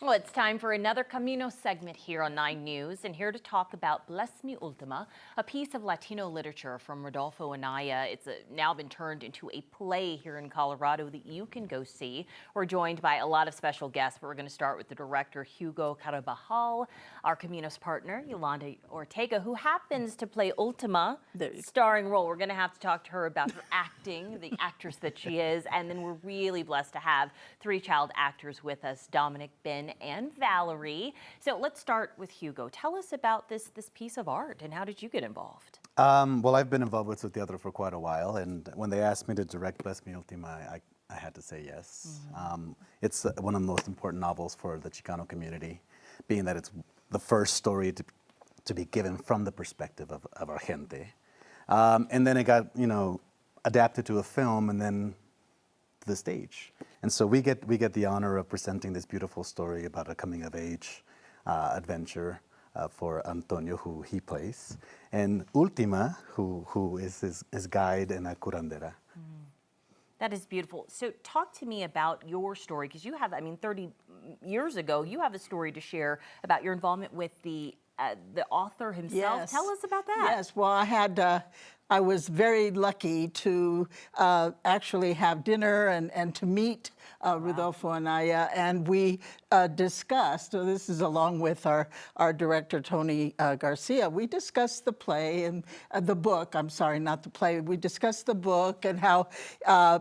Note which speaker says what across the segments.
Speaker 1: Well, it's time for another Camino segment here on 9 News, and here to talk about Me Ultima, a piece of Latino literature from Rodolfo Anaya. It's now been turned into a play here in Colorado that you can go see. We're joined by a lot of special guests, but we're going to start with the director, Hugo Carabajal, our Caminos partner, Yolanda Ortega, who happens to play Ultima, starring role. We're going to have to talk to her about her acting, the actress that she is, and then we're really blessed to have 3 child actors with us, Dominic, Ben, and Valerie. So let's start with Hugo. Tell us about this piece of art and how did you get involved?
Speaker 2: Well, I've been involved with theater for quite a while, and when they asked me to direct Me Ultima, I had to say yes. It's one of the most important novels for the Chicano community, being that it's the first story to be given from the perspective of our gente. And then it got, adapted to a film and then to the stage. And so we get the honor of presenting this beautiful story about a coming-of-age adventure for Antonio, who he plays, and Ultima, who is his guide and a curandera.
Speaker 1: That is beautiful. So talk to me about your story, because you have, 30 years ago, you have a story to share about your involvement with the author himself.
Speaker 3: Yes.
Speaker 1: Tell us about that.
Speaker 3: Yes, well, I was very lucky to actually have dinner and to meet Rodolfo Anaya, and we discussed, so this is along with our director, Tony Garcia, we discussed the play and the book, I'm sorry, not the play, we discussed the book and how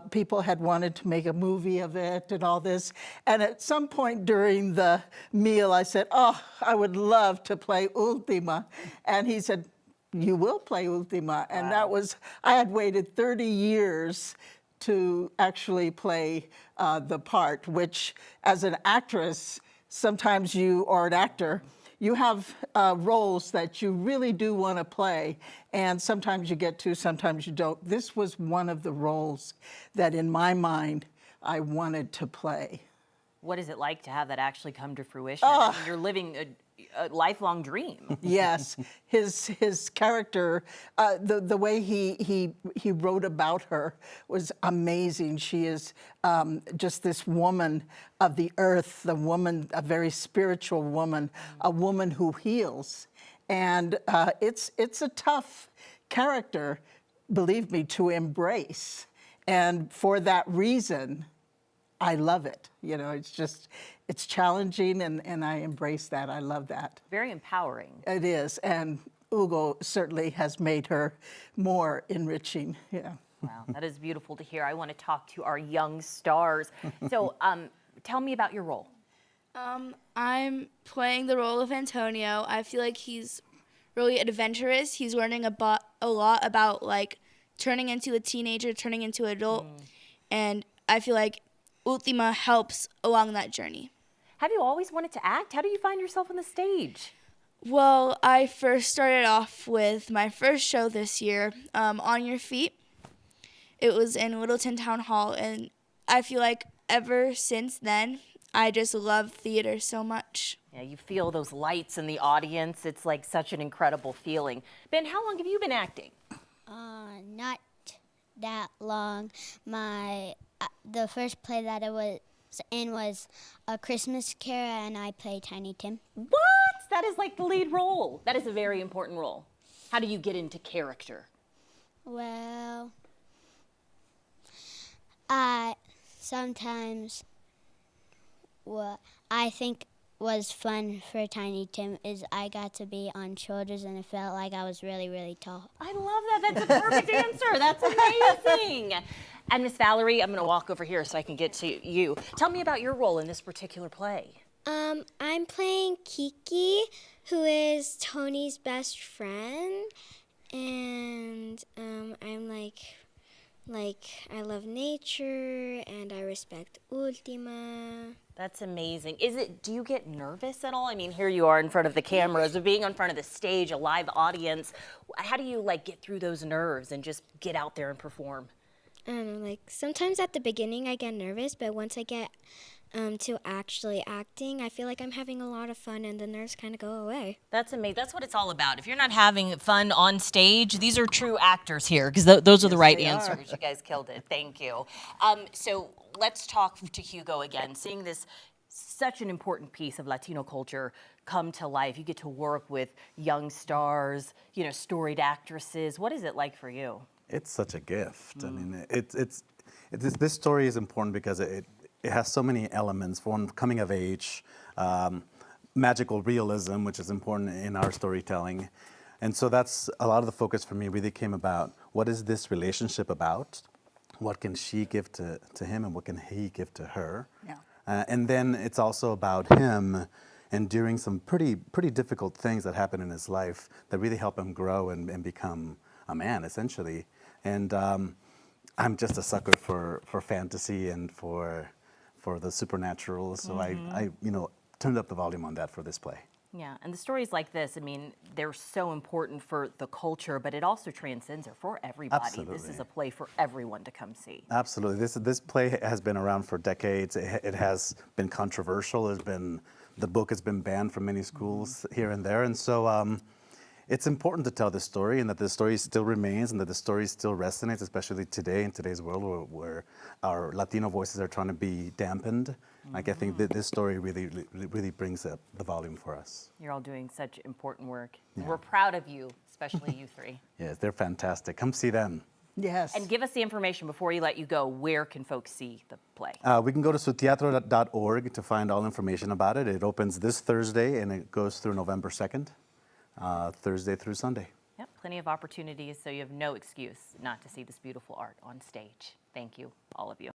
Speaker 3: people had wanted to make a movie of it and all this, and at some point during the meal, I said, oh, I would love to play Ultima, and he said, you will play Ultima. And that was, I had waited 30 years to actually play the part, which as an actress, sometimes or an actor, you have roles that you really do want to play. And sometimes you get to, sometimes you don't. This was one of the roles that in my mind, I wanted to play.
Speaker 1: What is it like to have that actually come to fruition? You're living a lifelong dream.
Speaker 3: Yes, his character, the way he wrote about her was amazing. She is just this woman of the earth, a very spiritual woman, a woman who heals, and it's a tough character, believe me, to embrace, and for that reason, I love it. It's challenging, and I embrace that. I love that.
Speaker 1: Very empowering.
Speaker 3: It is, and Hugo certainly has made her more enriching. Yeah.
Speaker 1: Wow, that is beautiful to hear. I want to talk to our young stars. So tell me about your role.
Speaker 4: I'm playing the role of Antonio. I feel like he's really adventurous. He's learning a lot about, turning into a teenager, turning into an adult, and I feel like Ultima helps along that journey.
Speaker 1: Have you always wanted to act? How do you find yourself on the stage?
Speaker 4: Well, I first started off with my first show this year, On Your Feet. It was in Littleton Town Hall, and I feel like ever since then, I just love theater so much.
Speaker 1: Yeah, you feel those lights in the audience. It's like such an incredible feeling. Ben, how long have you been acting?
Speaker 5: Not that long. The first play that I was in was A Christmas Carol, and I played Tiny Tim.
Speaker 1: What? That is like the lead role. That is a very important role. How do you get into character?
Speaker 5: Well, sometimes what I think was fun for Tiny Tim is I got to be on shoulders, and it felt like I was really, really tall.
Speaker 1: I love that. That's a perfect answer. That's amazing. And Miss Valerie, I'm going to walk over here so I can get to you. Tell me about your role in this particular play.
Speaker 5: I'm playing Kiki, who is Tony's best friend, and I'm like I love nature and I respect Ultima.
Speaker 1: That's amazing. Do you get nervous at all? I mean, here you are in front of the cameras, or being in front of the stage, a live audience. How do you get through those nerves and just get out there and perform?
Speaker 5: I don't know, sometimes at the beginning I get nervous, but once I get to actually acting, I feel like I'm having a lot of fun and the nerves kind of go away.
Speaker 1: That's amazing. That's what it's all about. If you're not having fun on stage, these are true actors here, because those are the right answers. You guys killed it. Thank you. So let's talk to Hugo again. Seeing this such an important piece of Latino culture come to life. You get to work with young stars, storied actresses. What is it like for you?
Speaker 2: It's such a gift. I mean, this story is important because it has so many elements. From coming of age, magical realism, which is important in our storytelling. And so that's a lot of the focus for me really came about what is this relationship about? What can she give to him and what can he give to her?
Speaker 3: Yeah.
Speaker 2: And then it's also about him enduring some pretty difficult things that happen in his life that really help him grow and become a man, essentially. And I'm just a sucker for fantasy and for the supernatural. So I turned up the volume on that for this play.
Speaker 1: Yeah, and the stories like this, I mean, they're so important for the culture, but it also transcends it for everybody.
Speaker 2: Absolutely.
Speaker 1: This is a play for everyone to come see.
Speaker 2: Absolutely. This play has been around for decades. It has been controversial. The book has been banned from many schools here and there. And so it's important to tell this story and that the story still remains and that the story still resonates, especially today in today's world where our Latino voices are trying to be dampened. Like I think that this story really brings up the volume for us.
Speaker 1: You're all doing such important work.
Speaker 2: Yeah.
Speaker 1: We're proud of you, especially you three.
Speaker 2: Yes, they're fantastic. Come see them.
Speaker 3: Yes.
Speaker 1: And give us the information before you let you go. Where can folks see the play?
Speaker 2: We can go to suteatro.org to find all information about it. It opens this Thursday and it goes through November 2nd, Thursday through Sunday.
Speaker 1: Yep, plenty of opportunities, so you have no excuse not to see this beautiful art on stage. Thank you, all of you.